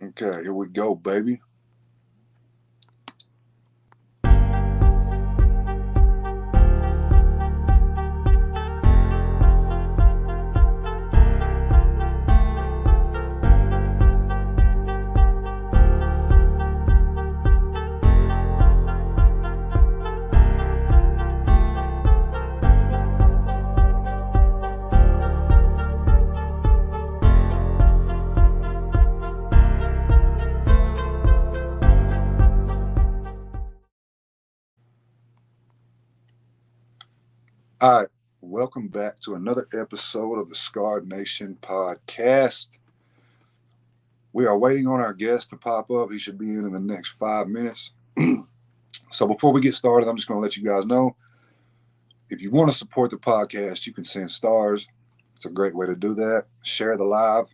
Okay, here we go, baby. All right, welcome back to another episode of the Scarred Nation podcast. We are waiting on our guest to pop up. He should be in the next 5 minutes. So before we get started, I'm just going to let you guys know, if you want to support the podcast, you can send stars. It's a great way to do that. Share the live.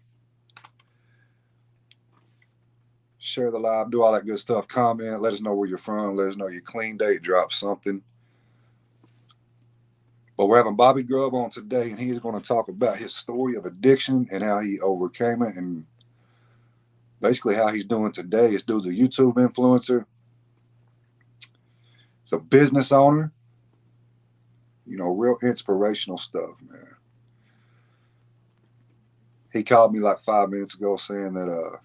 Do all that good stuff. Comment, let us know where you're from. Let us know your clean date, drop something. But we're having Bobby Grubb on today, and he's going to talk about his story of addiction and how he overcame it, and basically how he's doing today. This dude's a YouTube influencer. He's a business owner. You know, real inspirational stuff, man. He called me like 5 minutes ago saying that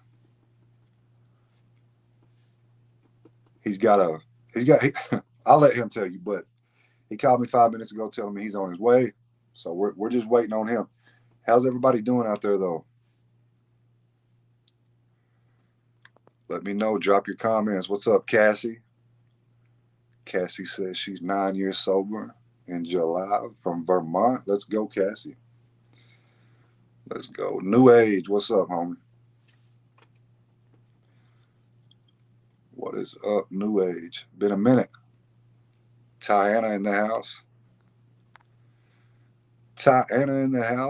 I'll let him tell you, but he called me 5 minutes ago telling me he's on his way. So we're just waiting on him. How's everybody doing out there, though? Let me know. Drop your comments. What's up, Cassie? Cassie says she's 9 years sober in July from Vermont. Let's go, Cassie. Let's go. New Age. What's up, homie? What is up, New Age? Been a minute. Tiana in the house.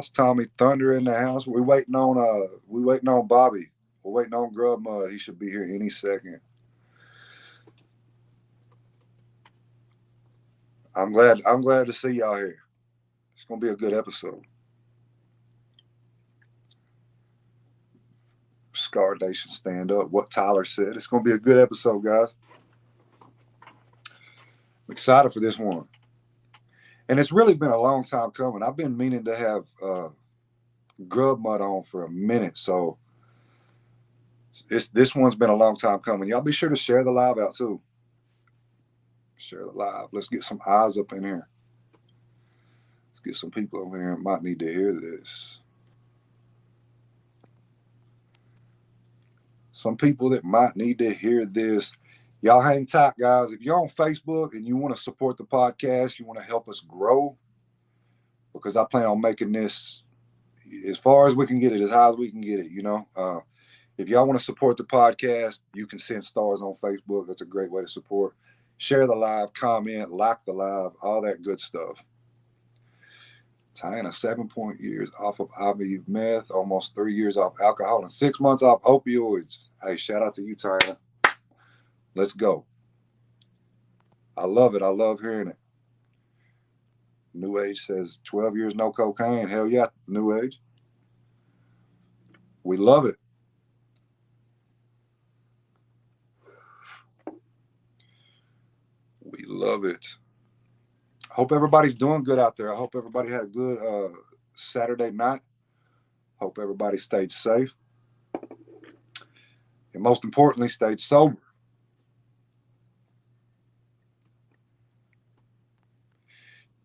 Tommy Thunder in the house. We're waiting on Bobby. We're waiting on GRUBB MUDD. He should be here any second. I'm glad to see y'all here. It's gonna be a good episode. Scar Nation stand up. What Tyler said. It's gonna be a good episode, guys. I'm excited for this one. And it's really been a long time coming. I've been meaning to have GRUBB MUDD on for a minute. So this one's been a long time coming. Y'all be sure to share the live out too. Share the live. Let's get some eyes up in here. Let's get some people over here that might need to hear this. Some people that might need to hear this. Y'all hang tight, guys. If you're on Facebook and you want to support the podcast, you want to help us grow, because I plan on making this as far as we can get it, as high as we can get it, you know. If y'all want to support the podcast, you can send stars on Facebook. That's a great way to support. Share the live, comment, like the live, all that good stuff. Tying 7 years off of IV meth, almost 3 years off alcohol, and 6 months off opioids. Hey, shout out to you, Tyana. Let's go. I love it. I love hearing it. New Age says 12 years no cocaine. Hell yeah, New Age. We love it. We love it. Hope everybody's doing good out there. I hope everybody had a good Saturday night. Hope everybody stayed safe. And most importantly, stayed sober.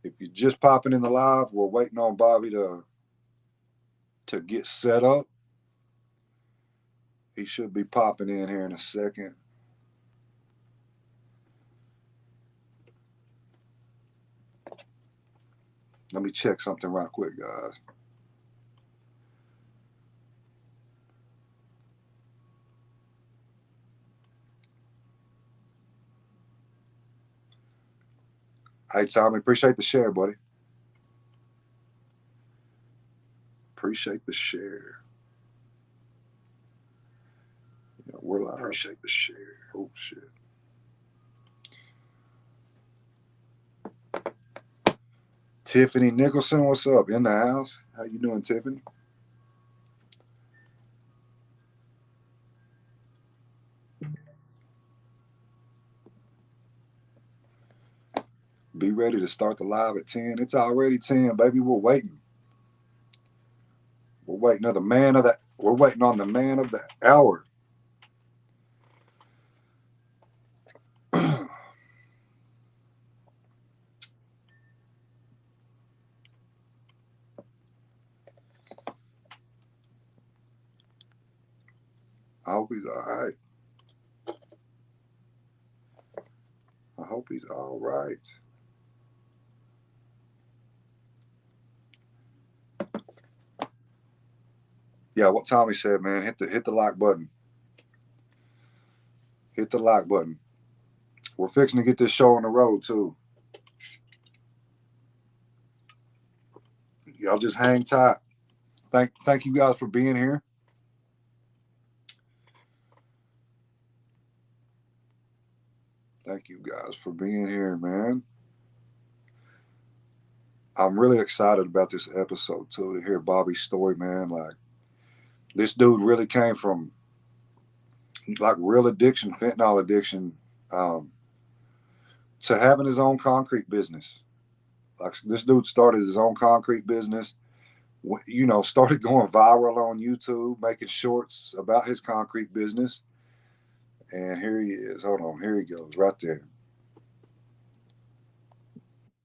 If you're just popping in the live, we're waiting on Bobby to get set up. He should be popping in here in a second. Let me check something right quick, guys. Hey, Tommy, appreciate the share, buddy. Appreciate the share. Yeah, we're live. Appreciate the share. Oh, shit. Tiffany Nicholson, what's up? In the house. How you doing, Tiffany? Be ready to start the live at 10. It's already 10, baby. We're waiting. We're waiting on the man of the. We're waiting on the man of the hour. I hope he's all right. I hope he's all right. Yeah, what Tommy said, man. Hit the like button. Hit the like button. We're fixing to get this show on the road too. Y'all just hang tight. Thank you guys for being here. Thank you guys for being here, man. I'm really excited about this episode too, to hear Bobby's story, man. Like, this dude really came from like real addiction, fentanyl addiction, to having his own concrete business. Like, this dude started his own concrete business, you know, started going viral on YouTube, making shorts about his concrete business. And here he is. Hold on. Here he goes right there.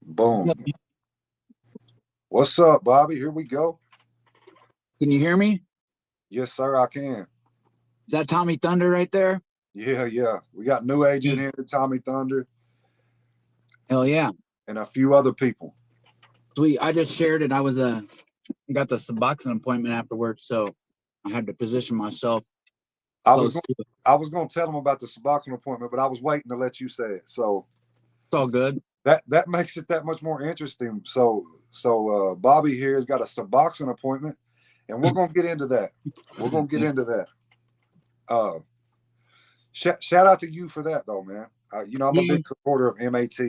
Boom. What's up, Bobby? Here we go. Can you hear me? Yes, sir, I can. Is that Tommy Thunder right there? Yeah. We got new agent here, Tommy Thunder. Hell yeah. And a few other people. Sweet. I just shared it. I was got the Suboxone appointment afterwards, so I had to position myself. I was going to tell him about the Suboxone appointment, but I was waiting to let you say it. So it's all good. That makes it that much more interesting. So Bobby here has got a Suboxone appointment, and we're going to get into that. We're going to get into that. Shout out to you for that, though, man. You know, I'm a big supporter of MAT.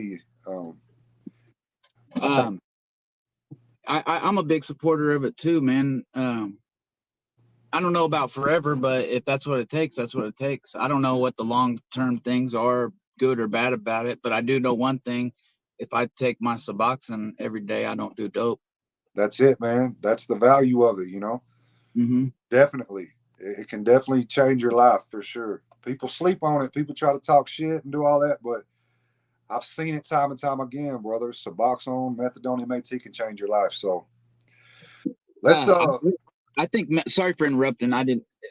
I'm a big supporter of it too, man. I don't know about forever, but if that's what it takes, that's what it takes. I don't know what the long-term things are, good or bad about it, but I do know one thing. If I take my Suboxone every day, I don't do dope. That's it, man. That's the value of it, you know? Mm-hmm. Definitely. It can definitely change your life for sure. People sleep on it. People try to talk shit and do all that, but I've seen it time and time again, brother. Suboxone, methadone, MAT can change your life. So let's I think, sorry for interrupting.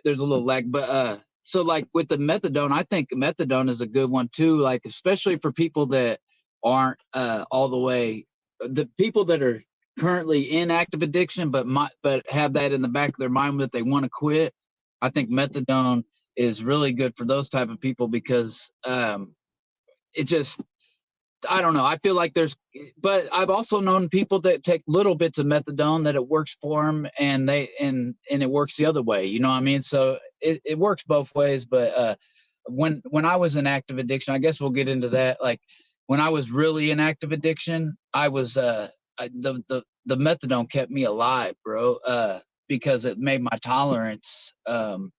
There's a little lag, but so like with the methadone, I think methadone is a good one too. Like, especially for people that aren't all the way, the people that are currently in active addiction, but have that in the back of their mind that they want to quit. I think methadone is really good for those type of people because it just, I don't know. I feel like but I've also known people that take little bits of methadone that it works for them, and it works the other way. You know what I mean? So it works both ways. But when I was in active addiction, I guess we'll get into that. Like, when I was really in active addiction, I was the methadone kept me alive, bro. Because it made my tolerance, it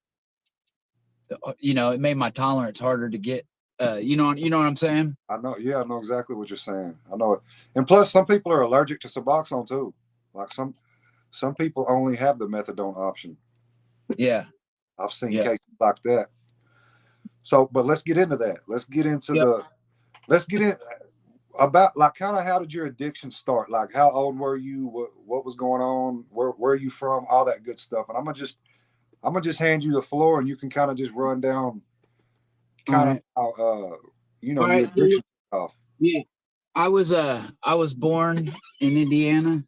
made my tolerance harder to get. You know what I'm saying? I know. Yeah, I know exactly what you're saying. I know it. And plus, some people are allergic to Suboxone too. Like, some people only have the methadone option. Yeah. I've seen cases like that. So, but let's get into that. Let's get into about, like, kind of how did your addiction start? Like, how old were you? What was going on? Where are you from? All that good stuff. And I'm gonna just hand you the floor, and you can kind of just run down kind of how your addiction stuff. Yeah. I was born in Indiana,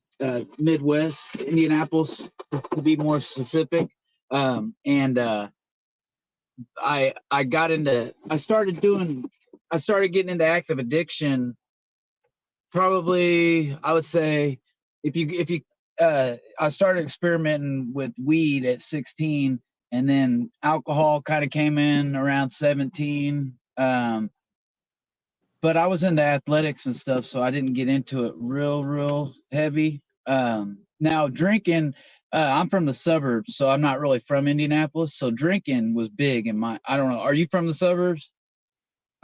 Midwest, Indianapolis, to be more specific. And I started getting into active addiction. Probably, I would say, I started experimenting with weed at 16, and then alcohol kind of came in around 17. But I was into athletics and stuff, so I didn't get into it real heavy. Now drinking, I'm from the suburbs, so I'm not really from Indianapolis. So drinking was big in I don't know. Are you from the suburbs?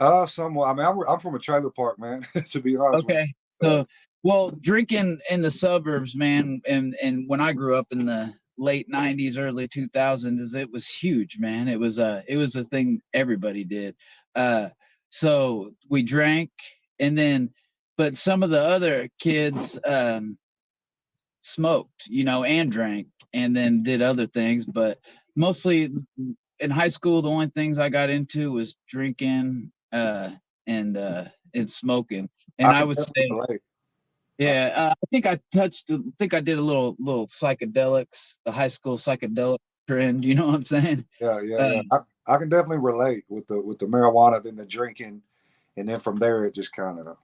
Somewhat. I mean, I'm from a trailer park, man. To be honest with Okay. you. So, well, drinking in the suburbs, man, and when I grew up in the late 90s, early 2000s, it was huge, man. It was a thing everybody did. Uh so we drank, and then but some of the other kids smoked, you know, and drank, and then did other things, but mostly in high school the only things I got into was drinking and smoking. And I I can would definitely say, relate. yeah, I think I did a little psychedelics, the high school psychedelic trend, you know what I'm saying? Yeah, yeah, Uh, yeah. I can definitely relate with the marijuana, then the drinking, and then from there it just kind of.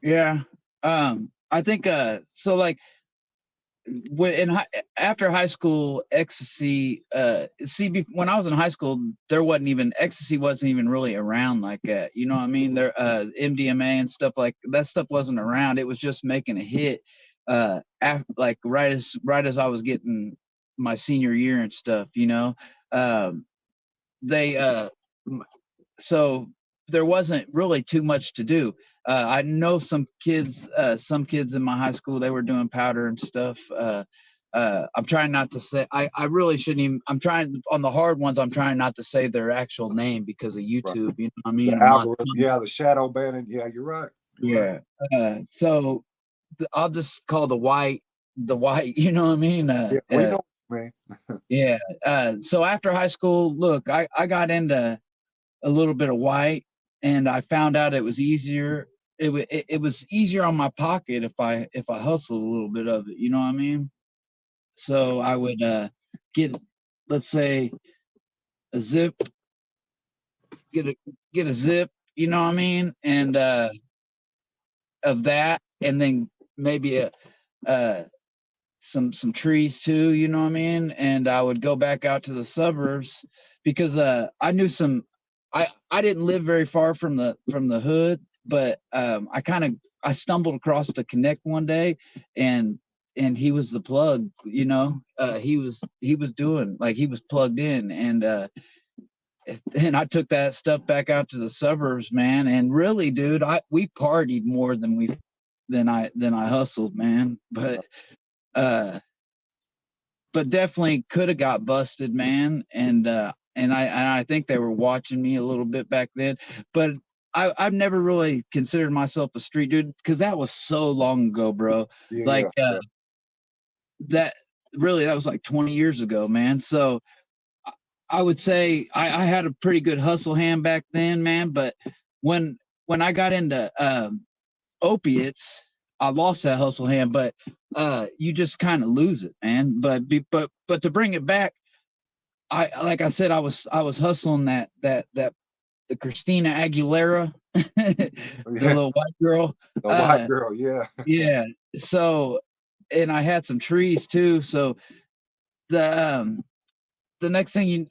yeah. I think so like after high school, ecstasy, when I was in high school, there wasn't even ecstasy wasn't even really around like that, you know what I mean? There MDMA and stuff like that stuff wasn't around. It was just making a hit like right as I was getting my senior year and stuff, you know. um they so there wasn't really too much to do. I know some kids in my high school, they were doing powder and stuff. I'm trying not to say, I really shouldn't even, I'm trying on the hard ones, I'm trying not to say their actual name because of Right. YouTube, you know what I The mean? algorithm, yeah, the shadow banning. Yeah, you're right. You're right. Yeah. So I'll just call the white, you know what I mean? Yeah, we know, man. Yeah. So after high school, look, I got into a little bit of white, and I found out it was easier. It was easier on my pocket if I hustled a little bit of it. You know what I mean? So I would get, let's say, a zip, get a get a zip. You know what I mean? Yeah, And of that, and then maybe a uh, some trees too, you know what I mean? And I would go back out to the suburbs because I knew some I didn't live very far from the hood, but I stumbled across the connect one day, and he was the plug, you know. He was doing like he was plugged in, and I took that stuff back out to the suburbs, man. And really, dude, we partied more than I hustled, man. Uh but definitely could have got busted, man. And I think they were watching me a little bit back then. But I've never really considered myself a street dude because that was so long ago, bro. yeah, Like yeah, yeah. that really that was like 20 years ago, man. So I I would say I had a pretty good hustle hand back then, man. But when I got into opiates, I lost that hustle hand, but you just kind of lose it, man. But to bring it back, I like I said, I was hustling that the Christina Aguilera, the Yeah, little white girl. the white Uh, girl. Yeah, yeah. So, and I had some trees too. So the the next thing you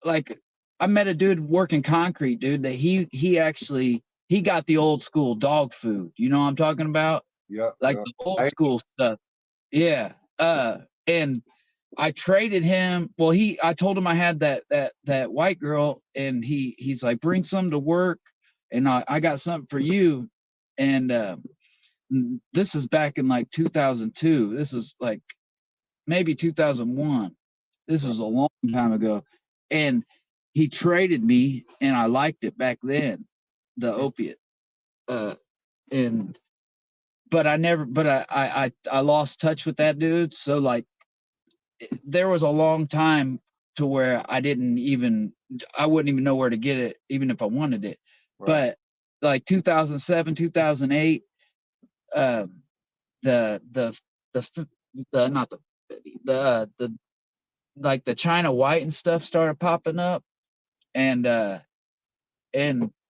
like, I met a dude working concrete, dude. That he actually he got the old school dog food. You know what I'm talking about? yeah, Like yeah. the old Hey, school stuff. Yeah. And I traded him. Well, I told him I had that white girl, and he's like, bring some to work, and I got something for you. And this is back in like 2002. This is like maybe 2001. This right. was a long time ago. And he traded me, and I liked it back then, the opiate. Uh, and but I never, but I lost touch with that dude. So like there was a long time to where I wouldn't even know where to get it, even if I wanted it. Right. But like 2007, 2008, um, the the not the like the China white and stuff started popping up, and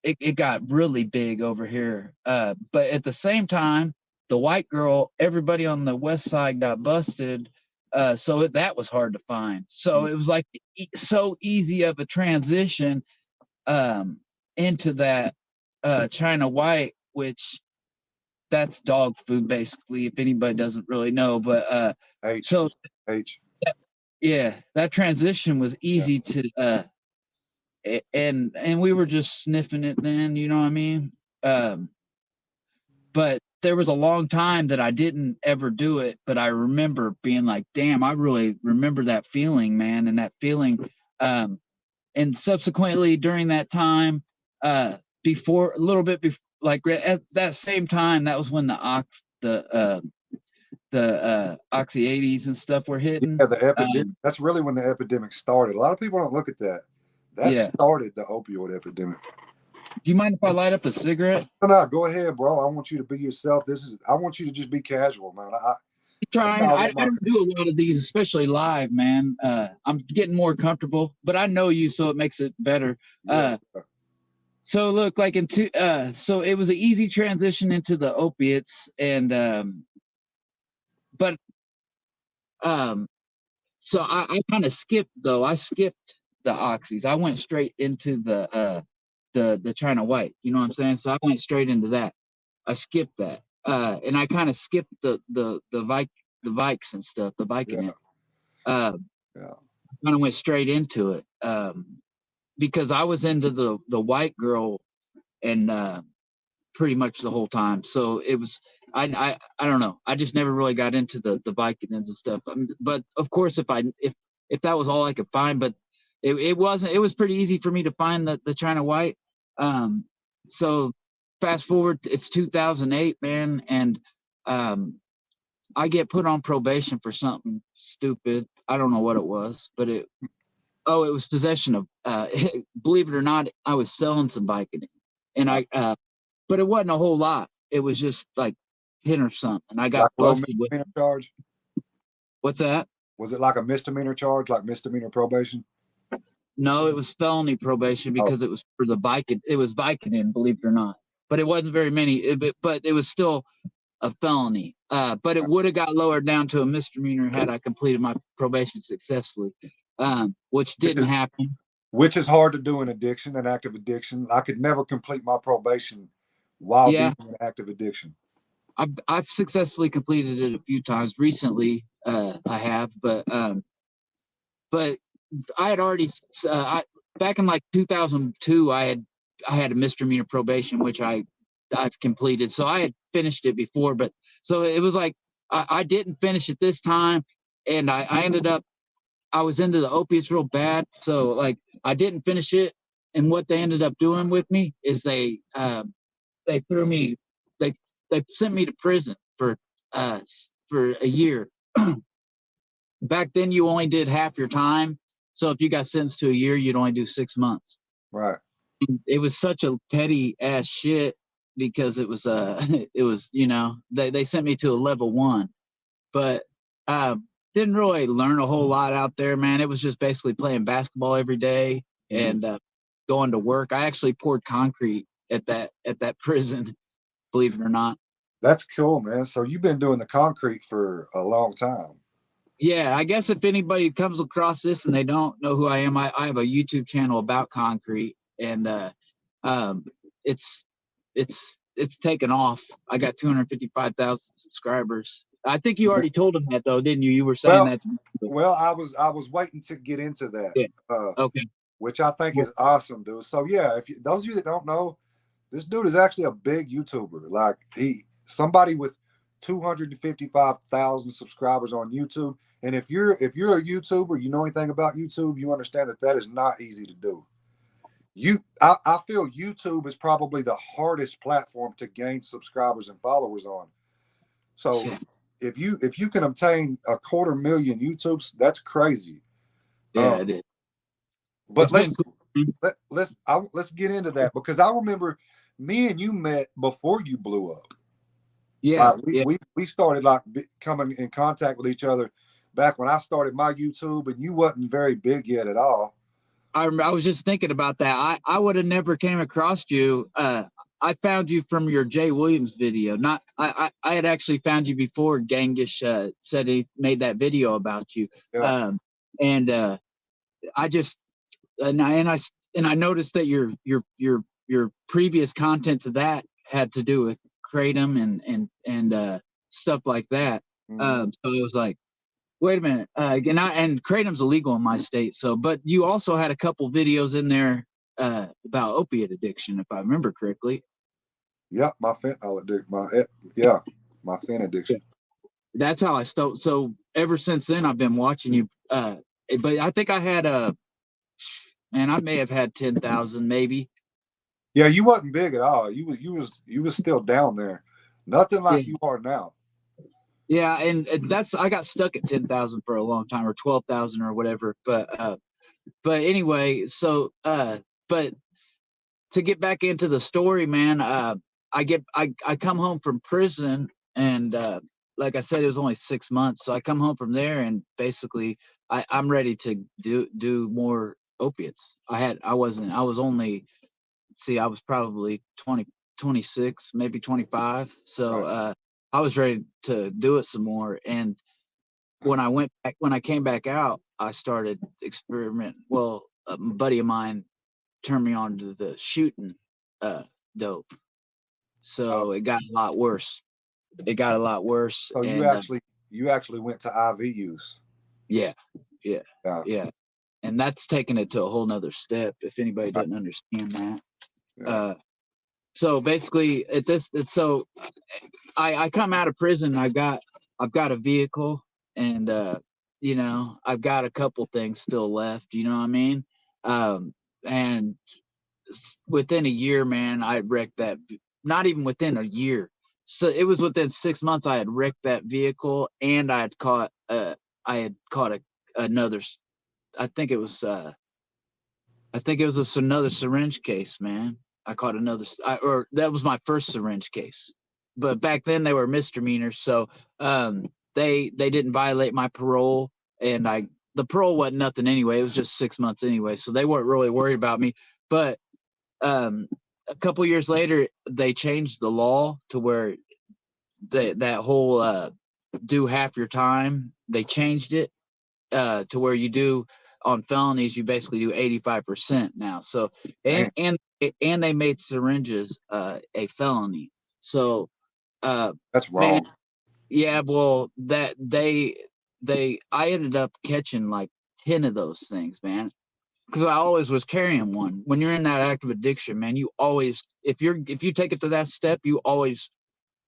it got really big over here. But at the same time, the white girl, everybody on the west side got busted. That was hard to find. So Mm. it was like so easy of a transition um, into that China white, which that's dog food basically, if anybody doesn't really know. But H so H. yeah, that transition was Yeah. easy to and we were just sniffing it then, you know what I mean? But there was a long time that I didn't ever do it, but I remember being like, damn, I really remember that feeling, man. And that feeling, and subsequently during that time, before a little bit before, like at that same time, that was when the oxy 80s and stuff were hitting. Yeah, the epidemic. That's really when the epidemic started. A lot of people don't look at that. That Yeah. started the opioid epidemic. Do you mind if I light up a cigarette? No, go ahead, bro. I want you to be yourself. I want you to just be casual, man. I don't do a lot of these, especially live, man. I'm getting more comfortable, but I know you, so it makes it better. Yeah. So look, like so it was an easy transition into the opiates, and so I kind of skipped though. I skipped the oxys. I went straight into the China White. You know what I'm saying? So I went straight into that. I skipped that, and I kind of skipped the Vikes and stuff, the Vicodin. Yeah. Kind of went straight into it because I was into the white girl and pretty much the whole time. So it was I don't know. I just never really got into the Vicodins and stuff. But of course, if that was all I could find, but it wasn't. It was pretty easy for me to find the China White. So fast forward, it's 2008, man, and I get put on probation for something stupid. I don't know what it was, but it was possession of. Believe it or not, I was selling some Vicodin, and but it wasn't a whole lot. It was just like 10 or something. I got busted with. Charge. What's that? Was it like a misdemeanor charge, like misdemeanor probation? No, it was felony probation because it was for the Vicodin. It was Vicodin, believe it or not. But it wasn't very many. But it was still a felony. But it would have got lowered down to a misdemeanor had I completed my probation successfully, which didn't happen. Which is hard to do in addiction, an active addiction. I could never complete my probation while being in active addiction. I've successfully completed it a few times recently. I have, but I had already back in like 2002. I had a misdemeanor probation, which I've completed. So I had finished it before, but so it was like I didn't finish it this time, and I ended up I was into the opiates real bad. So like I didn't finish it, and what they ended up doing with me is they threw me they sent me to prison for a year. Back then you only did half your time. So if you got sentenced to a year, you'd only do 6 months. Right. It was such a petty ass shit because it was they sent me to a level 1. But didn't really learn a whole lot out there, man. It was just basically playing basketball every day and going to work. I actually poured concrete at that prison, believe it or not. That's cool, man. So you've been doing the concrete for a long time. Yeah, I guess if anybody comes across this and they don't know who I am, I have a YouTube channel about concrete, and it's taken off. I got 255,000 subscribers. I think you already told them that though, didn't you? You were saying that to me. Well, I was waiting to get into that. Yeah. Okay. Which I think is awesome, dude. So yeah, those of you that don't know, this dude is actually a big YouTuber. Like somebody with 255,000 subscribers on YouTube. And if you're a YouTuber, you know anything about YouTube, you understand that is not easy to do. I feel YouTube is probably the hardest platform to gain subscribers and followers on. So if you can obtain 250,000 YouTubes, that's crazy. Yeah, it is. But let's get into that, because I remember me and you met before you blew up. Yeah, we started like coming in contact with each other back when I started my YouTube, and you wasn't very big yet at all. I was just thinking about that. I would have never came across you. I found you from your Jay Williams video. I had actually found you before Gangish said he made that video about you. Yeah. I just and I noticed that your previous content to that had to do with Kratom and stuff like that. So it was like, wait a minute, and Kratom's illegal in my state. So, but you also had a couple videos in there about opiate addiction, if I remember correctly. Yep, my fentanyl addiction. My fen addiction. That's how I started. So ever since then, I've been watching you. But I think I had man, I may have had 10,000, maybe. Yeah, you wasn't big at all. You was still down there. Nothing like Yeah. you are now. Yeah, and that's I got stuck at 10,000 for a long time, or 12,000 or whatever. But anyway, so but to get back into the story, man, I come home from prison, and like I said, it was only 6 months. So I come home from there, and basically I'm ready to do more opiates. I was only, see, I was probably 20, 26, maybe 25. So Right. I was ready to do it some more. And when I came back out, I started experimenting. Well, a buddy of mine turned me on to the shooting dope. So it got a lot worse. It got a lot worse. So And you actually went to IV use. yeah, yeah, Yeah. yeah. And that's taking it to a whole nother step if anybody doesn't understand that. Yeah. So basically so I come out of prison, I've got a vehicle, and you know, I've got a couple things still left, you know what I mean? And within a year, man, I had wrecked that. Not even within a year. So it was within 6 months I had wrecked that vehicle, and I had caught another. I think it was another syringe case, man. I caught another, or that was my first syringe case. But back then they were misdemeanors, so they didn't violate my parole, and the parole wasn't nothing anyway. It was just 6 months anyway, so they weren't really worried about me. But a couple years later, they changed the law to where that whole do half your time. They changed it to where you do on felonies. You basically do 85% now. So and they made syringes a felony. So That's man, wrong. yeah. Well, that I ended up catching like 10 of those things, man, because I always was carrying one. When you're in that active addiction, man, you always, if you take it to that step, you always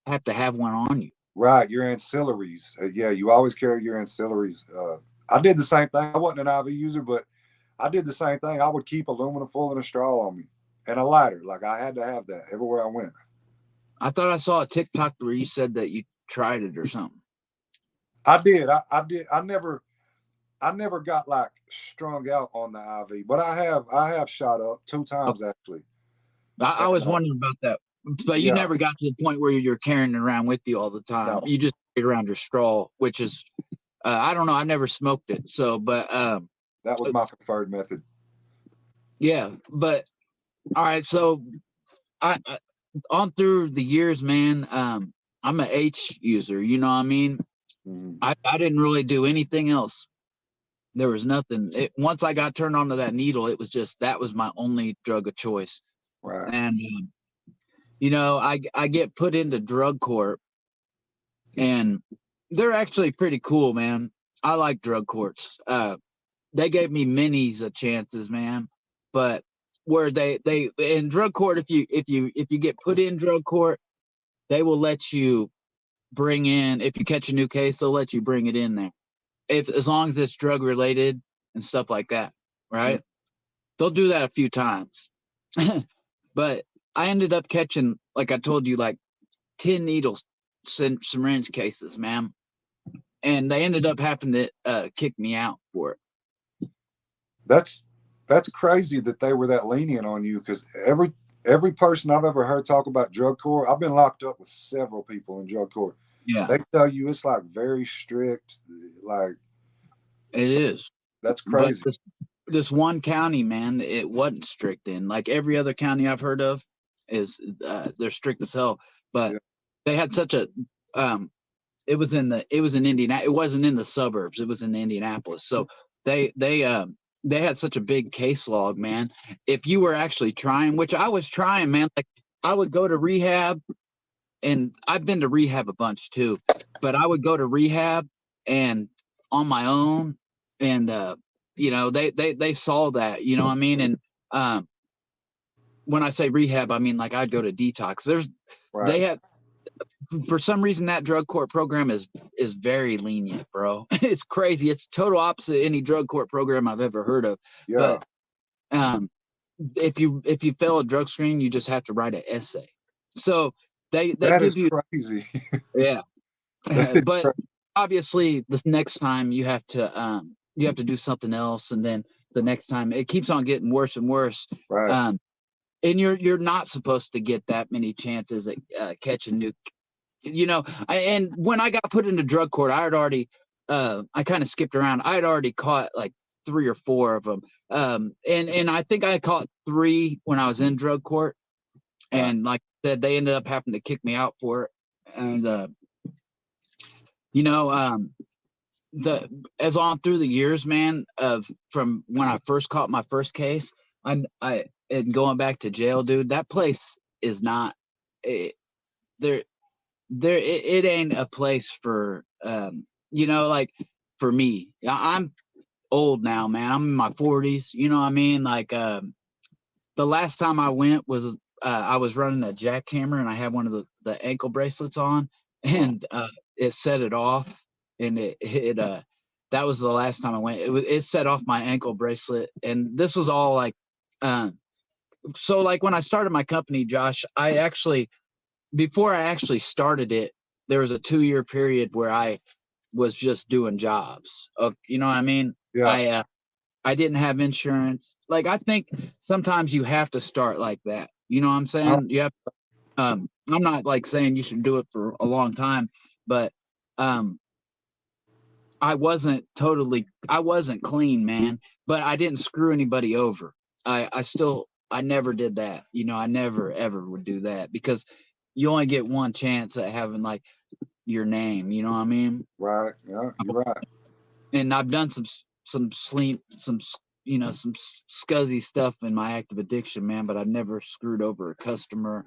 have to have one on you. Right, your ancillaries. Yeah, you always carry your ancillaries. I did the same thing. I wasn't an IV user, but I did the same thing. I would keep aluminum foil and a straw on me and a lighter. Like I had to have that everywhere I went. I thought I saw a TikTok where you said that you tried it or something. I did. I did. I never got like strung out on the IV, but I have shot up 2 times actually. I was wondering about that, but you Yeah, never got to the point where you're carrying it around with you all the time. no, You just carried around your straw, which is, I don't know. I never smoked it, so but that was my preferred method. yeah. But all right, so I on through the years, man. I'm a H user. You know what I mean? Mm-hmm. I didn't really do anything else. There was nothing. Once I got turned on to that needle, it was just that was my only drug of choice. Right. And you know, I get put into drug court, and they're actually pretty cool, man. I like drug courts. They gave me minis a chances, man. But where they in drug court, if you get put in drug court, they will let you bring in, if you catch a new case, they'll let you bring it in there. If as long as it's drug related and stuff like that, right? They'll do that a few times. But I ended up catching, like I told you, like 10 needles, syringe cases, man. And they ended up having to kick me out for it. That's crazy that they were that lenient on you because every person I've ever heard talk about drug court, I've been locked up with several people in drug court. Yeah, They tell you it's like very strict. Like it is. that's But crazy. this one county, man, it wasn't strict in. Like every other county I've heard of is they're strict as hell. But Yeah. they had such a it was in Indiana. It wasn't in the suburbs. It was in Indianapolis. So they had such a big case log, man. If you were actually trying, which I was trying, man, like I would go to rehab, and I've been to rehab a bunch too, but I would go to rehab and on my own, and you know, they saw that, you know what I mean? And when I say rehab, I mean like I'd go to detox. They have, for some reason, that drug court program is very lenient, bro. It's crazy. It's total opposite any drug court program I've ever heard of. Yeah. But if you fail a drug screen, you just have to write an essay. So they That give is you, crazy. yeah. But obviously, this next time you have to do something else, and then the next time it keeps on getting worse and worse. Right. And you're not supposed to get that many chances at catching new. And when I got put into drug court, I had already, I kind of skipped around. I had already caught like 3 or 4 of them. And I think I caught 3 when I was in drug court. And like I said, they ended up having to kick me out for it. And, as on through the years, man, from when I first caught my first case, and going back to jail, dude, that place is not, there it ain't a place for like for me. I'm old now, man. I'm in my 40s, you know what I mean? Like the last time I went was I was running a jackhammer, and I had one of the ankle bracelets on, and it set it off, and it that was the last time I went. It set off my ankle bracelet, and this was all like so like when I started my company, Josh, before I actually started it, there was a 2-year period where I was just doing jobs. You know what I mean? Yeah. I didn't have insurance. Like, I think sometimes you have to start like that. You know what I'm saying? You have. I'm not like saying you should do it for a long time, but I wasn't clean, man. But I didn't screw anybody over. I never did that. I never ever would do that, because you only get one chance at having like your name. You know what I mean? Right. Yeah. You're right. And I've done some scuzzy stuff in my active addiction, man. But I've never screwed over a customer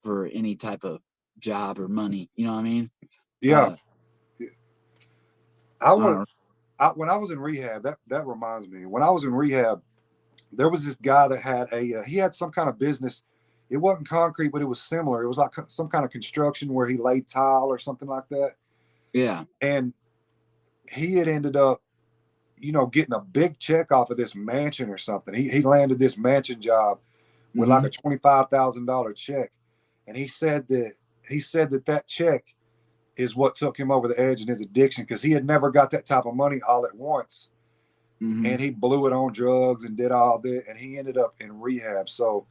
for any type of job or money. You know what I mean? Yeah. When I was in rehab, that reminds me. When I was in rehab, there was this guy that had he had some kind of business. It wasn't concrete, but it was similar. It was like some kind of construction where he laid tile or something like that. Yeah. And he had ended up, getting a big check off of this mansion or something. He landed this mansion job with like a $25,000 check, and he said that check is what took him over the edge in his addiction, because he had never got that type of money all at once. And he blew it on drugs and did all that, and he ended up in rehab. So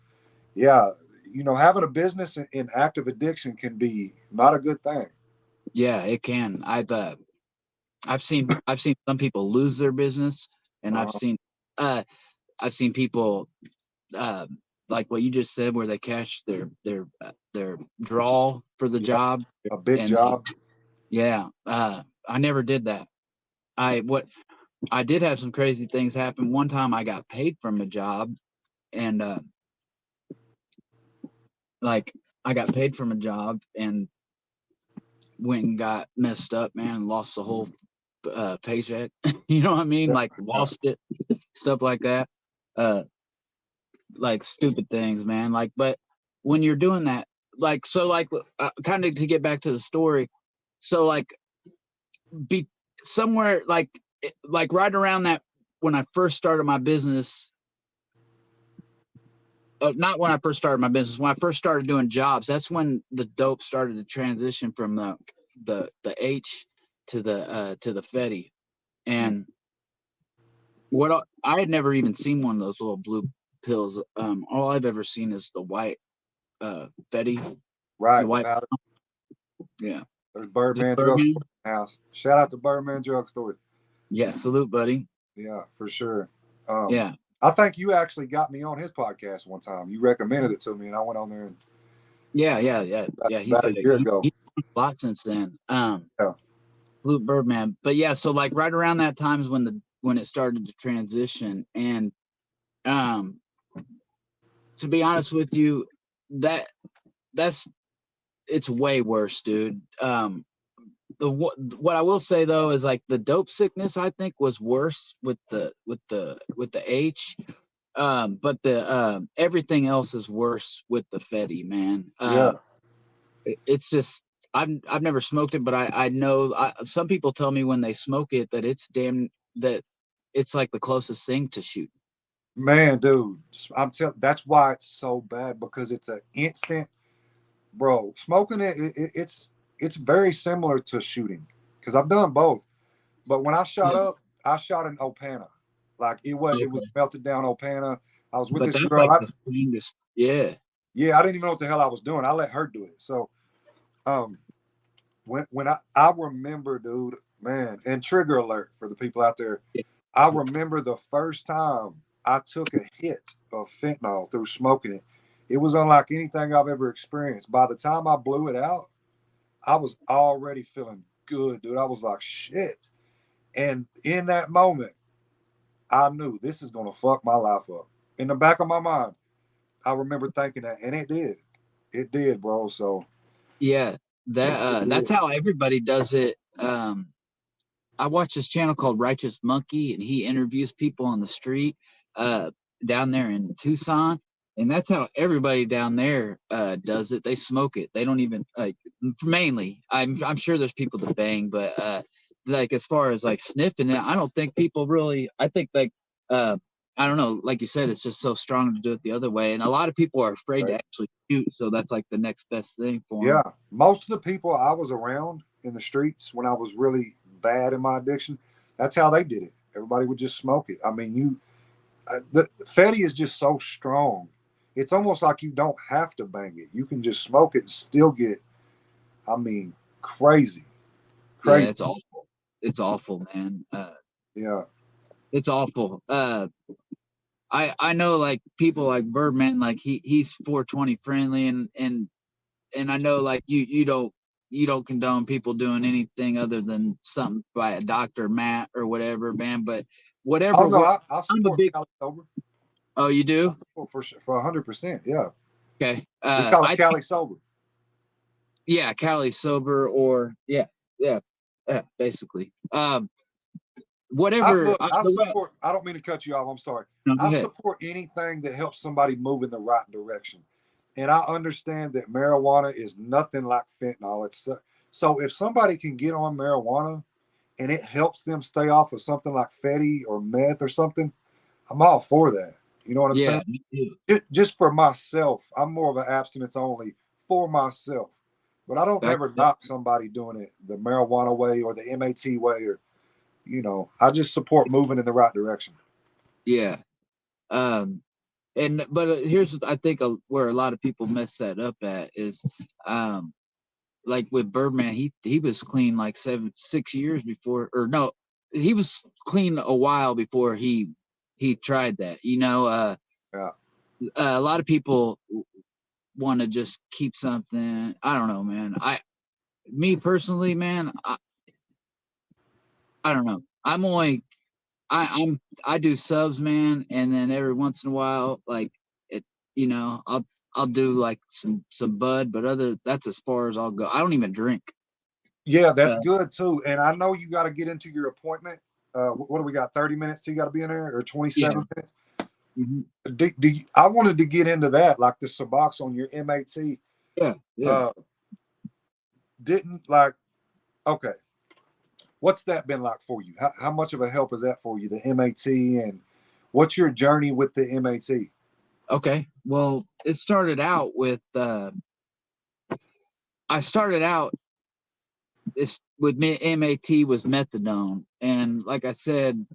yeah, having a business in active addiction can be not a good thing. Yeah, it can. I've seen some people lose their business, and I've seen people like what you just said, where they cash their draw for the job, a big job. I never did that. I did have some crazy things happen. One time I got paid from a job, and I got paid from a job and went and got messed up, man, and lost the whole paycheck. You know what I mean? Like lost it, stuff like that. Like stupid things, man. Like, but when you're doing that, like, so like kind of to get back to the story, so like be somewhere like right around that, when I first started my business, not when I first started my business, when I first started doing jobs, that's when the dope started to transition from the H to the Fetty. And what I had never even seen one of those little blue pills. All I've ever seen is the white Fetty. Right. The white. Yeah. There's Birdman Drugstore in the house. Shout out to Birdman Drugstore. Yeah, salute, buddy. Yeah, for sure. Yeah. I think you actually got me on his podcast one time. You recommended it to me, and I went on there. And yeah. He's about a year ago. He's done a lot since then. Yeah. Blue Birdman. But yeah, so like right around that time is when it started to transition. And to be honest with you, it's way worse, dude. What I will say though is like the dope sickness, I think, was worse with the H. But the everything else is worse with the Fetty, man. Yeah, It's just I've never smoked it, but I know some people tell me when they smoke it that that it's like the closest thing to shoot. man, dude, I'm telling. That's why it's so bad because it's an instant, bro. Smoking it's very similar to shooting because I've done both. But when I shot Yeah. up, I shot an Opana. Like it was Okay. melted down Opana. I was with But this that's girl. like the strongest. Yeah. Yeah, I didn't even know what the hell I was doing. I let her do it. So um when I remember, dude, man, and trigger alert for the people out there. Yeah. I remember the first time I took a hit of fentanyl through smoking it. It was unlike anything I've ever experienced. By the time I blew it out, I was already feeling good, dude. I was like, shit. And in that moment, I knew this is gonna fuck my life up. In the back of my mind, I remember thinking that, and it did. It did, bro. So Yeah. it That's did. how everybody does it. I watch this channel called Righteous Monkey, and he interviews people on the street uh, down there in Tucson, and that's how everybody down there does it. They smoke it. They don't even mainly. I'm sure there's people that bang, but like as far as like sniffing it, I don't think people really. I think like uh, I don't know. Like you said, it's just so strong to do it the other way, and a lot of people are afraid to Right. actually shoot. So that's like the next best thing for Yeah. them. Most of the people I was around in the streets when I was really bad in my addiction, that's how they did it. Everybody would just smoke it. I mean, the Fetty is just so strong. It's almost like you don't have to bang it. You can just smoke it and still get, I mean, crazy, Yeah, crazy. it's awful. It's awful, man. Yeah. It's awful. I know like people like Birdman, like he's 420 friendly, and I know like you don't condone people doing anything other than something by a doctor, Matt or whatever, man. But Oh whatever no, works. I I'm a support big. Cali sober. Oh, you I do? support for 100%. Yeah, Okay. we call it I think Cali sober. yeah, Cali sober or yeah, yeah, basically. I Whatever. look, I The way. support. I don't mean to cut you off. I'm sorry. No, go I ahead. support anything that helps somebody move in the right direction, and I understand that marijuana is nothing like fentanyl. So if somebody can get on marijuana and it helps them stay off of something like Fetty or meth or something, I'm all for that. You know what I'm saying? Yeah, me too. Just for myself, I'm more of an abstinence only for myself. But I don't Back. never knock somebody doing it the marijuana way or the MAT way, or I just support moving in the right direction. Yeah. Um, and but here's I think where a lot of people mess that up at is um like with Birdman, he was clean like 6 years before, or no, he was clean a while before he tried that. Yeah. A lot of people want to just keep something. I don't know, man. Me personally, man, I don't know. I do subs, man, and then every once in a while, like it, I'll do like some bud, but that's as far as I'll go. I don't even drink. Yeah, that's Uh, good too. And I know you got to get into your appointment. What do we got? 30 minutes till you got to be in there, or yeah. 27 minutes? Mhm. I wanted to get into that, like the Suboxone on your MAT. Yeah, yeah. Uh, didn't like, okay, what's that been like for you? How much of a help is that for you, the MAT? And what's your journey with the MAT? Okay. Well, it started out with I started out this with me MAT was methadone, and like I said,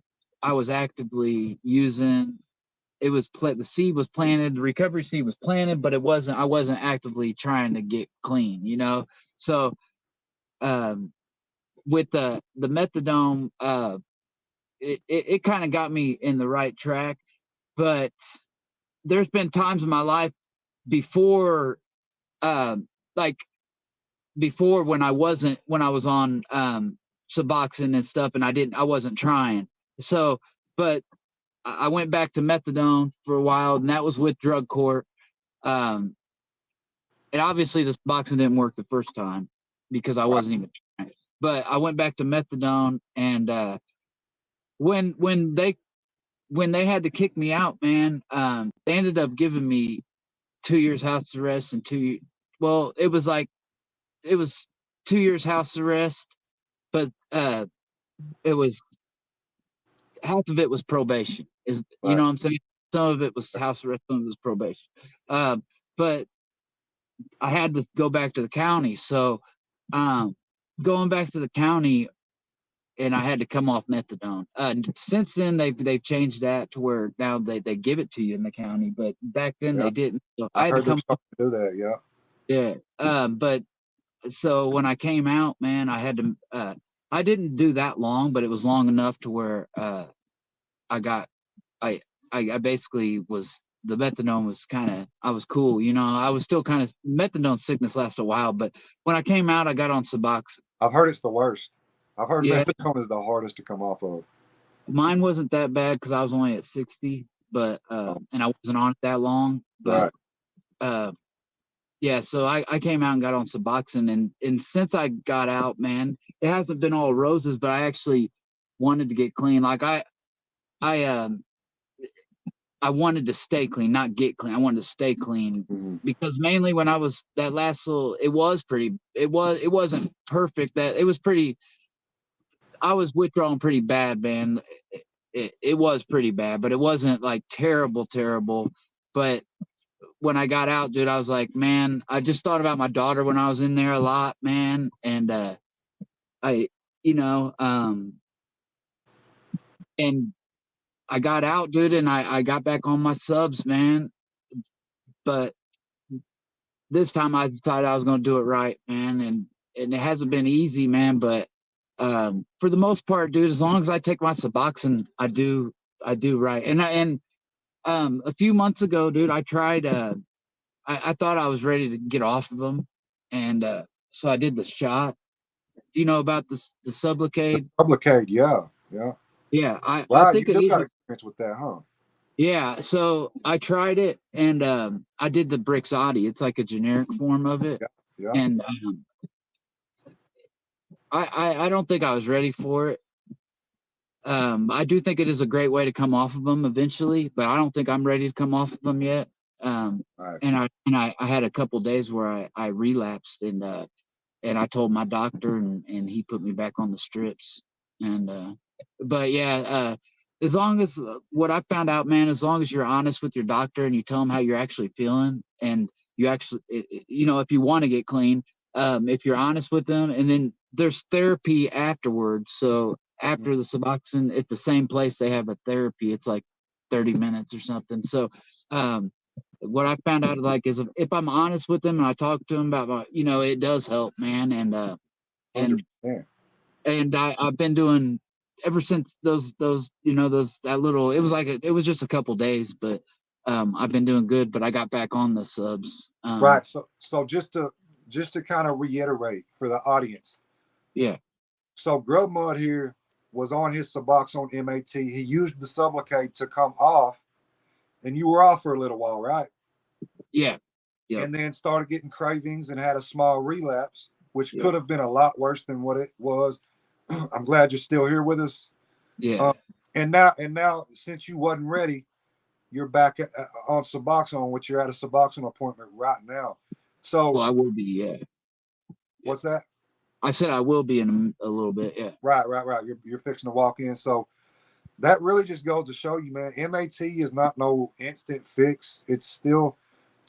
I was actively using. The seed was planted, the recovery seed was planted, but I wasn't actively trying to get clean, So um, with the methadone, it kind of got me in the right track, but there's been times in my life before, um, like before when I was on Suboxone and stuff, and I wasn't trying. So, but I went back to methadone for a while, and that was with drug court. Um, and obviously, this boxing didn't work the first time because I Right. wasn't even trying. But I went back to methadone, and when they when they had to kick me out, man, they ended up giving me 2 years house arrest and well, it was 2 years house arrest, but it was half of it was probation. You know Right. what I'm saying? Some of it was house arrest, some of it was probation. But I had to go back to the county. So going back to the county, and I had to come off methadone. Since then, they've changed that to where now they give it to you in the county, but back then Yeah. they didn't. So I I had to heard they're come. starting to do that. Yeah. Yeah. But so when I came out, man, I had to. I didn't do that long, but it was long enough to where I got. I I basically was the methadone was kind of I was cool, you know. I was still kind of methadone sickness lasted a while, but when I came out, I got on Suboxone. I've heard it's the worst. I've heard Yeah, methadone is the hardest to come off of. mine wasn't that bad because I was only at 60, but and I wasn't on it that long. Right. But uh, yeah, so I came out and got on Suboxone, and since I got out, man, it hasn't been all roses, but I actually wanted to get clean. Like I I wanted to stay clean, not get clean. I wanted to stay clean Mm-hmm. because mainly when I was that last little, it wasn't perfect. That it was pretty. I was withdrawing pretty bad, man. It was pretty bad, but it wasn't like terrible, terrible. But when I got out, dude, I was like, man, I just thought about my daughter when I was in there a lot, man, and I, you know, and I got out, dude, and I got back on my subs, man. But this time I decided I was going to do it right, man, and it hasn't been easy, man, but for the most part, dude, as long as I take my Suboxone, I do right. And a few months ago, dude, I tried I thought I was ready to get off of them, and so I did the shot. Do you know about the Sublocade? Sublocade, yeah, yeah. Yeah, I Wow, you think it do is. got experience with that, huh? Yeah, so I tried it, and I did the Brixadi. It's like a generic form of it, Yeah, yeah. and I don't think I was ready for it. I do think it is a great way to come off of them eventually, but I don't think I'm ready to come off of them yet. Right. I had a couple days where I relapsed, and I told my doctor, and he put me back on the strips. And but yeah, as long as what I found out, man, as long as you're honest with your doctor and you tell them how you're actually feeling, and you actually, you know, if you want to get clean, if you're honest with them, and then there's therapy afterwards. So after the Suboxone, at the same place they have a therapy. It's like 30 minutes or something. So what I found out like is if I'm honest with them and I talk to them about my, you know, it does help, man. And 100%. I've been doing ever since those you know those that little it was like it was just a couple days, but I've been doing good. But I got back on the subs. Right. So just to kind of reiterate for the audience. Yeah. So GRUBB MUDD here was on his Suboxone MAT. He used the Sublocade to come off, and you were off for a little while, right? Yeah. Yep. And then started getting cravings and had a small relapse, which Yep. could have been a lot worse than what it was. I'm glad you're still here with us. Yeah. And now, since you wasn't ready, you're back on Suboxone, which you're at a Suboxone appointment right now. So, Well, I will be. Yeah. what's that? I said I will be in a little bit. Yeah. Right. You're fixing to walk in. So that really just goes to show you, man, MAT is not no instant fix. It's still,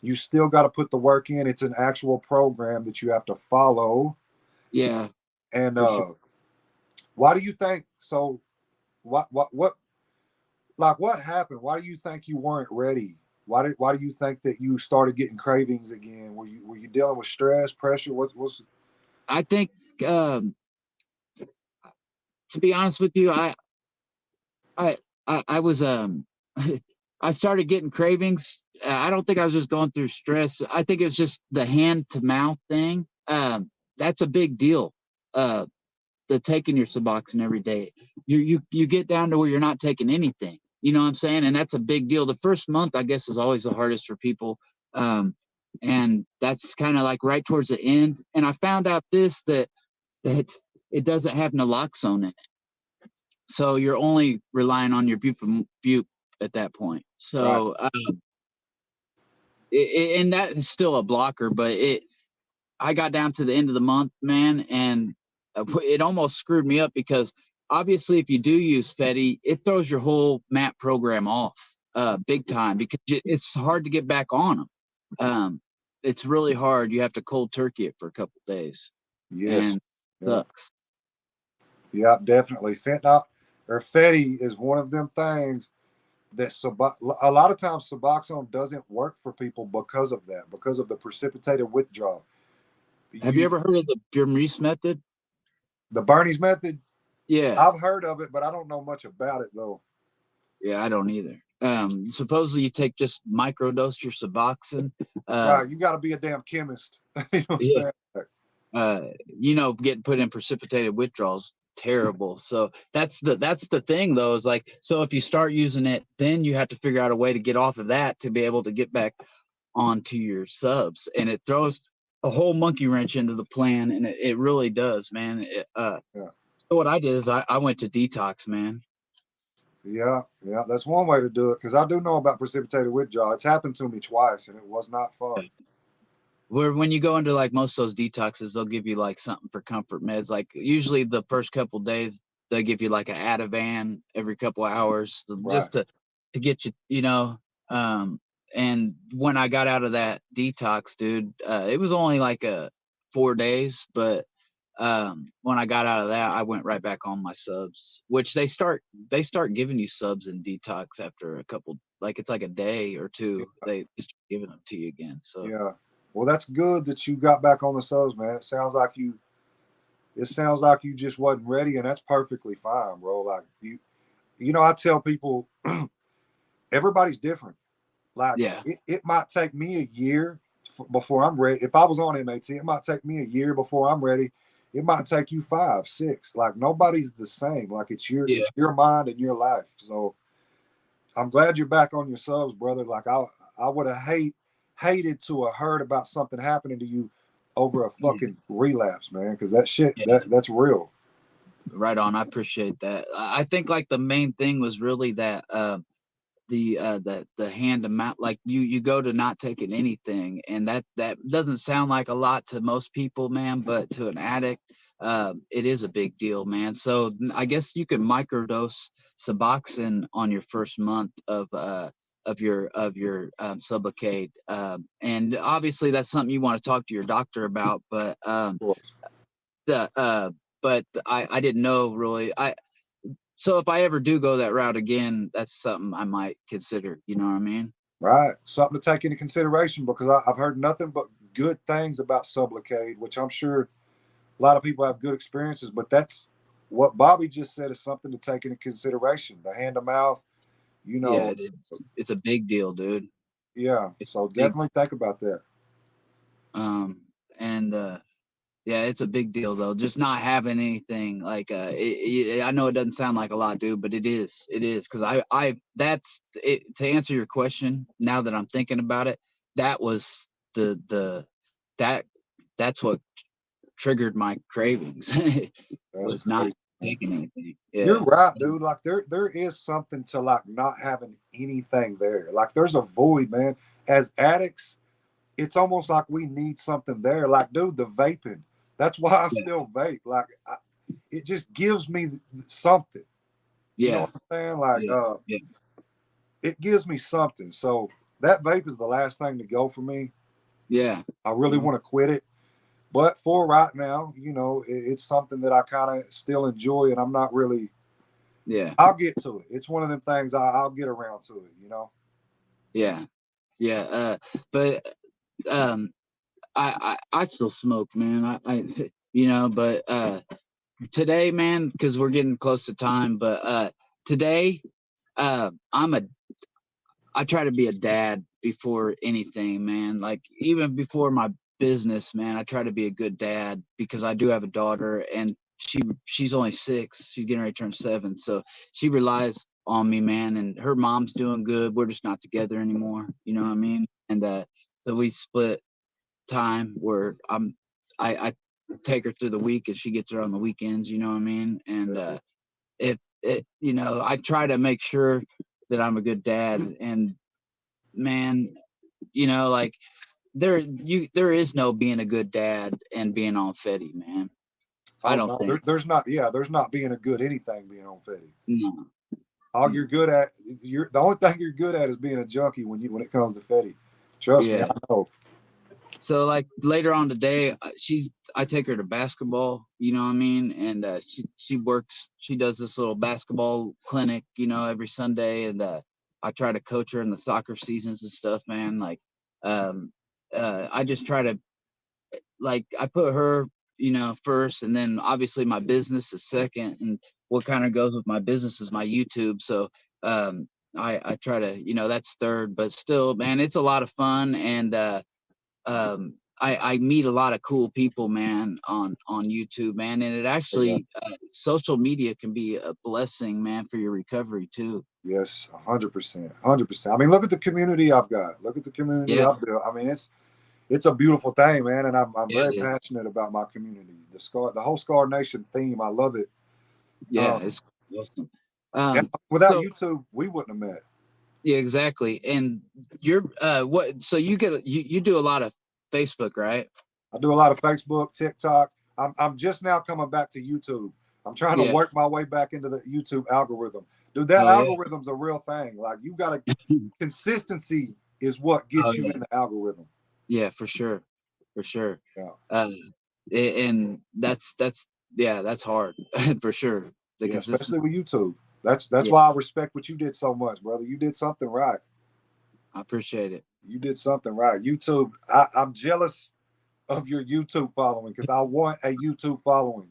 you still got to put the work in. It's an actual program that you have to follow. Yeah. And Sure. why do you think so? What like what happened? Why do you think you weren't ready? Why do you think that you started getting cravings again? Were you dealing with stress, pressure? What's I think to be honest with you, I I was I started getting cravings. I don't think I was just going through stress. I think it was just the hand to mouth thing. That's a big deal. Uh, the taking your Suboxone every day. You get down to where you're not taking anything. You know what I'm saying? And that's a big deal. The first month, I guess, is always the hardest for people. And that's kind of like right towards the end. And I found out that it doesn't have naloxone in it. so you're only relying on your bupe at that point. So and that is still a blocker, but I got down to the end of the month, man, and it almost screwed me up because obviously if you do use Fetty, it throws your whole MAP program off big time because it's hard to get back on them. It's really hard. You have to cold turkey it for a couple days. Yes. And Yeah. sucks. Yeah, definitely. Fentanyl or Fetty is one of them things that a lot of times Suboxone doesn't work for people because of that, because of the precipitated withdrawal. Have you ever heard of the Burmese method? The Bernie's method? Yeah. I've heard of it, but I don't know much about it though. Yeah, I don't either. Supposedly you take just microdose your Suboxone. Right, you got to be a damn chemist. You know what I'm saying? Getting put in precipitated withdrawals terrible. So that's the thing though, is like, so if you start using it, then you have to figure out a way to get off of that to be able to get back onto your subs, and it throws a whole monkey wrench into the plan, and it really does, man. So what I did is I went to detox, man. Yeah, that's one way to do it, because I do know about precipitated withdrawal. It's happened to me twice, and it was not fun. Where when you go into like most of those detoxes, they'll give you like something for comfort meds. Like usually the first couple days, they give you like an Ativan every couple of hours just to get you, and when I got out of that detox, dude, it was only like 4 days, but when I got out of that, I went right back on my subs, which they start giving you subs in detox after a couple, like it's like a day or two, they start giving them to you again. So yeah. Well, that's good that you got back on the subs, man. It sounds like you just wasn't ready, and that's perfectly fine, bro. Like I tell people everybody's different. Like it might take me a year before I'm ready. If I was on MAT, it might take me a year before I'm ready. It might take you 5, 6. Like nobody's the same. Like it's your mind and your life. So I'm glad you're back on your subs, brother. Like I would have hated to have heard about something happening to you over a fucking relapse, man, because that shit that's real. Right on. I appreciate that. I think like the main thing was really that the hand to mouth, like you go to not taking anything, and that doesn't sound like a lot to most people, man, but to an addict, it is a big deal, man. So I guess you can microdose Suboxone on your first month of your Sublocade, and obviously that's something you want to talk to your doctor about, but I didn't know really. So if I ever do go that route again, that's something I might consider. You know what I mean? Right. Something to take into consideration, because I've heard nothing but good things about Sublocade, which I'm sure a lot of people have good experiences, but that's what Bobby just said is something to take into consideration. The hand to mouth, Yeah, it is. It's a big deal, dude. Yeah. So definitely think about that. Yeah, it's a big deal though. Just not having anything like I know it doesn't sound like a lot, dude, but it is. It is, because that's it. To answer your question, now that I'm thinking about it, that was that's what triggered my cravings. Was not taking anything. Yeah. You're right, dude. Like there is something to like not having anything there. Like there's a void, man. As addicts, it's almost like we need something there. Like, dude, the vaping. That's why I still vape. Like, it just gives me something. You know what I'm saying? Like, it gives me something. So that vape is the last thing to go for me. Yeah. I really want to quit it. But for right now, it's something that I kind of still enjoy, and I'm not really. Yeah. I'll get to it. It's one of them things I'll get around to it. Yeah. Yeah. But I still smoke, man. But today, man, because we're getting close to time, but today, I try to be a dad before anything, man. Like even before my business, man, I try to be a good dad, because I do have a daughter, and she's only 6. She's getting ready to turn 7, so she relies on me, man. And her mom's doing good. We're just not together anymore. You know what I mean? And so we split time where I take her through the week, and she gets her on the weekends. You know what I mean? And if you know, I try to make sure that I'm a good dad. And man, you know, like there is no being a good dad and being on Fetty, man. I Oh don't no, think. there's not. Yeah, there's not being a good anything being on Fetty. No. All you're good at, the only thing you're good at is being a junkie when it comes to Fetty. Trust me, Yeah. I know. So like later on today, I take her to basketball, you know what I mean? And she does this little basketball clinic, you know, every Sunday. And I try to coach her in the soccer seasons and stuff, man. Like, um, I just try to, like, I put her, you know, first, and then obviously my business is second. And what kind of goes with my business is my YouTube. So, I try to, you know, that's third, but still, man, it's a lot of fun. And, I meet a lot of cool people, man, on YouTube, man, and it Yeah. actually social media can be a blessing, man, for your recovery too. Yes, 100%, 100%. I mean, look at the community I've got. Look at the community Yeah, I've built. I mean, it's a beautiful thing, man, and I'm yeah, very yeah, passionate about my community. The whole Scar Nation theme, I love it. yeah. Um, It's awesome. yeah, Um, without so YouTube, we wouldn't have met. yeah, exactly. And you're what? So you do a lot of Facebook, right? I do a lot of Facebook, TikTok. I'm just now coming back to YouTube. I'm trying to Yeah. work my way back into the YouTube algorithm. Dude, that Oh yeah. algorithm's a real thing. Like you gotta consistency is what Oh gets you yeah. in the algorithm. Yeah, for sure, for sure. Yeah. And that's yeah, that's hard for sure. The Yeah, consistency. especially with YouTube. That's Yeah, why I respect what you did so much, brother. You did something right. I appreciate it. You did something right. YouTube, I'm jealous of your YouTube following because I want a YouTube following.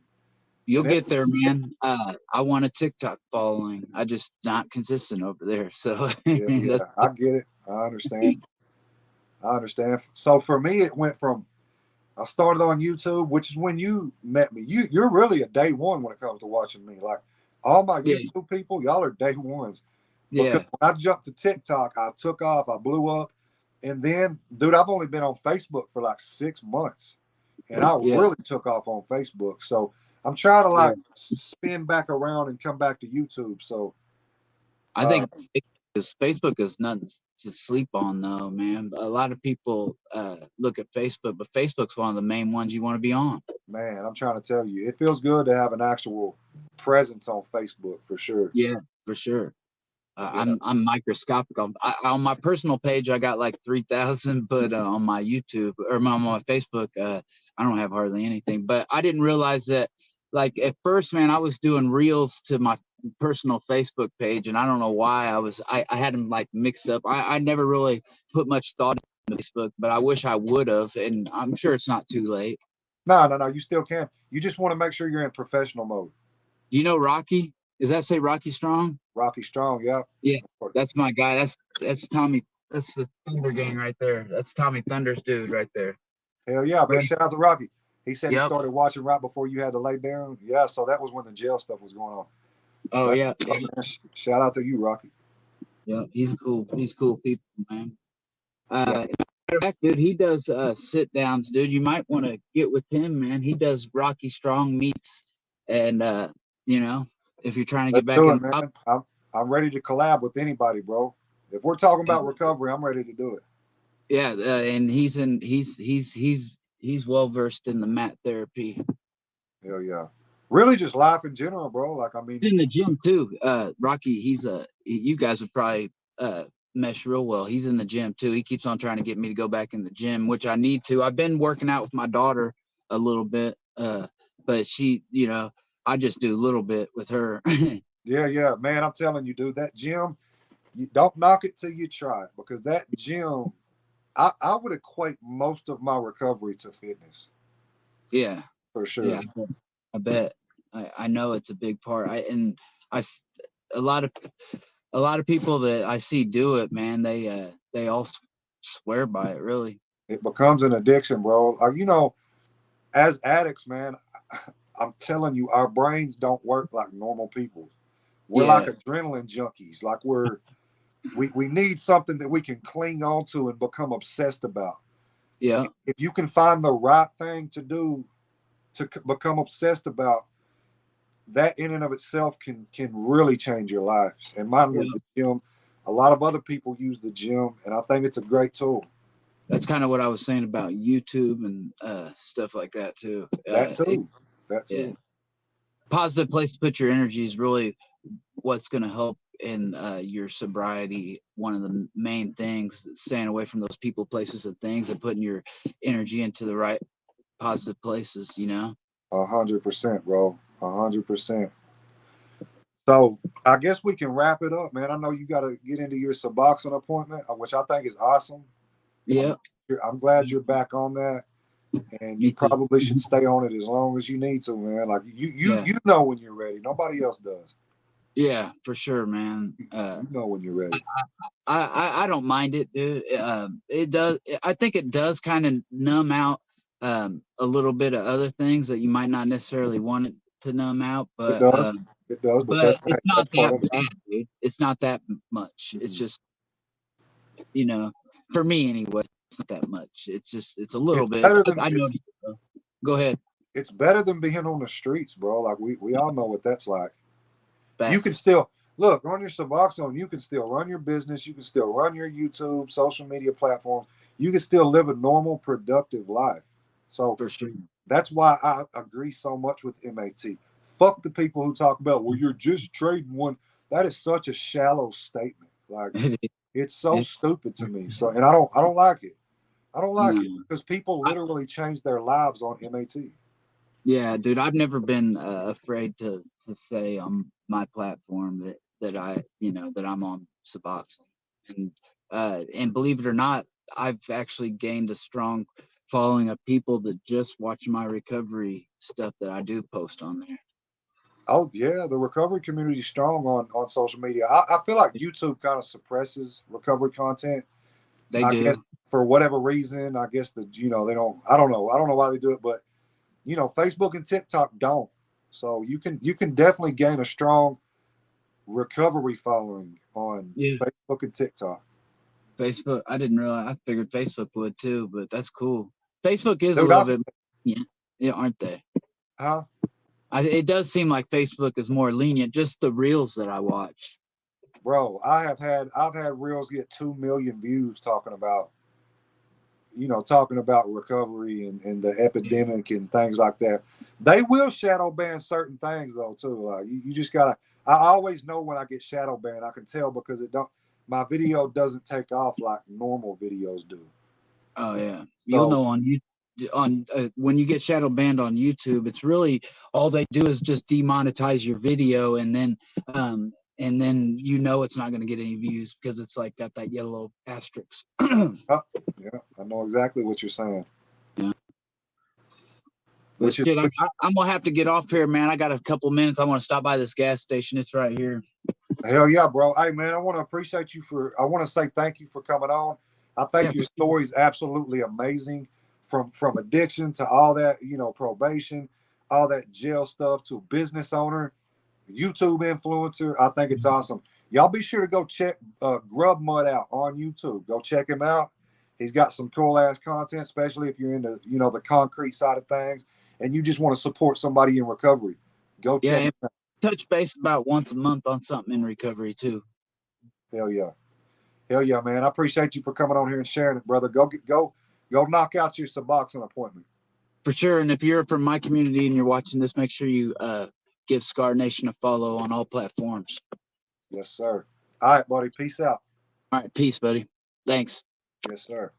You'll And it, get there, man. I want a TikTok following. I just not consistent over there. So yeah, that's yeah, I get it. I understand. I understand. So for me, it went from I started on YouTube, which is when you met me. You're really a day one when it comes to watching me. Like all my yeah, YouTube people, y'all are day ones. Because yeah, when I jumped to TikTok, I took off, I blew up. And then, dude, I've only been on Facebook for like 6 months. And I yeah, really took off on Facebook. So I'm trying to yeah. like spin back around and come back to YouTube. So I uh, think Facebook is nothing to sleep on, though, man. A lot of people look at Facebook, but Facebook's one of the main ones you want to be on. man, I'm trying to tell you, it feels good to have an actual presence on Facebook for sure. Yeah, for sure. Yeah. I'm microscopic on my personal page. I got like 3,000, but on my YouTube or on my Facebook, I don't have hardly anything. But I didn't realize that. Like at first, man, I was doing reels to my personal Facebook page, and I don't know why I had them like mixed up. I never really put much thought into Facebook, but I wish I would have, and I'm sure it's not too late. No, no, no. You still can. You just want to make sure you're in professional mode. Do you know Rocky? Does that say Rocky Strong? Rocky Strong, yeah. Yeah, that's my guy. That's Tommy. That's the Thunder gang right there. That's Tommy Thunder's dude right there. Hell yeah, man. Right. Shout out to Rocky. He said he Yep. started watching right before you had to lay down. Yeah, so that was when the jail stuff was going on. Oh That's yeah. man. Shout out to you, Rocky. Yeah. He's cool. He's cool people, man. Yeah. Matter of fact, dude, he does sit downs, dude. You might want to get with him, man. He does Rocky Strong meets, and you know, if you're trying to Let's get back do in it, the top, man. I'm ready to collab with anybody, bro. If we're talking about recovery, I'm ready to do it. yeah, and he's well versed in the mat therapy. Hell yeah. Really just life in general, bro. Like I mean, In the gym too. Rocky, you guys would probably mesh real well. He's in the gym too. He keeps on trying to get me to go back in the gym, which I need to. I've been working out with my daughter a little bit, but she, you know, I just do a little bit with her. yeah, yeah, man. I'm telling you, dude, that gym, you don't knock it till you try it because that gym, I would equate most of my recovery to fitness Yeah, for sure. yeah, I bet. I know it's a big part. I s- a lot of people that I see do it, man. They all swear by it, really. It becomes an addiction, bro. Like, you know, as addicts, man, I'm telling you, our brains don't work like normal people. We're like Yeah, adrenaline junkies. Like we need something that we can cling on to and become obsessed about. yeah, If you can find the right thing to do to become obsessed about, that in and of itself can really change your lives. And mine was the gym. A lot of other people use the gym, and I think it's a great tool. That's kind of what I was saying about YouTube and stuff like that too. That too. Yeah. Positive place to put your energy is really what's going to help in your sobriety. One of the main things, staying away from those people, places, and things, and putting your energy into the right positive places. 100%, bro. 100%. So I guess we can wrap it up, man. I know you got to get into your Suboxone appointment, which I think is awesome. Yeah. I'm glad you're back on that, and you probably should stay on it as long as you need to, man. Like you know when you're ready. Nobody else does. Yeah, for sure, man. You know when you're ready. I don't mind it, dude. It does. I think it does kind of numb out a little bit of other things that you might not necessarily want it to numb out, but it does. But it's not that bad, dude. It's not that much. It's just, for me anyway, it's not that much. It's a little bit. I noticed it, though. Go ahead. It's better than being on the streets, bro. Like we all know what that's like. Back. You can still look on your Suboxone. You can still run your business. You can still run your YouTube, social media platforms. You can still live a normal, productive life. So for sure. That's why I agree so much with MAT. Fuck the people who talk about, well, you're just trading one. That is such a shallow statement. Like it's so stupid to me. So, and I don't like it. I don't like it because people literally change their lives on MAT. Yeah, dude, I've never been afraid to say on my platform that I'm on Suboxone, and believe it or not, I've actually gained a strong following of people that just watch my recovery stuff that I do post on there. Oh yeah, the recovery community is strong on social media. I feel like YouTube kind of suppresses recovery content. They do. Guess for whatever reason. I guess that they don't. I don't know. I don't know why they do it, but Facebook and TikTok don't. So you can definitely gain a strong recovery following on Facebook and TikTok. Facebook, I didn't realize. I figured Facebook would too, but that's cool. Facebook is a little bit, yeah, aren't they? Huh? It does seem like Facebook is more lenient. Just the reels that I watch. Bro, I've had reels get 2 million views talking about recovery and the epidemic and things like that. They will shadow ban certain things though too. Like you just gotta. I always know when I get shadow banned. I can tell because my video doesn't take off like normal videos do. Oh yeah, you'll know when you get shadow banned on YouTube. It's really all they do is just demonetize your video, and then it's not going to get any views because it's like got that yellow asterisk. Yeah, I know exactly what you're saying. Yeah. I'm gonna have to get off here, man. I got a couple minutes. I want to stop by this gas station. It's right here. Hell yeah, bro. Hey man, I want to say thank you for coming on. I think your story is absolutely amazing. From addiction to all that, probation, all that jail stuff to business owner, YouTube influencer. I think it's awesome. Y'all be sure to go check GRUBB MUDD out on YouTube. Go check him out. He's got some cool ass content, especially if you're into, the concrete side of things and you just want to support somebody in recovery. Go check him out. Touch base about once a month on something in recovery too. Hell yeah, man. I appreciate you for coming on here and sharing it, brother. Go knock out your Suboxone appointment. For sure. And if you're from my community and you're watching this, make sure you give Scar Nation a follow on all platforms. Yes, sir. All right, buddy. Peace out. All right. Peace, buddy. Thanks. Yes, sir.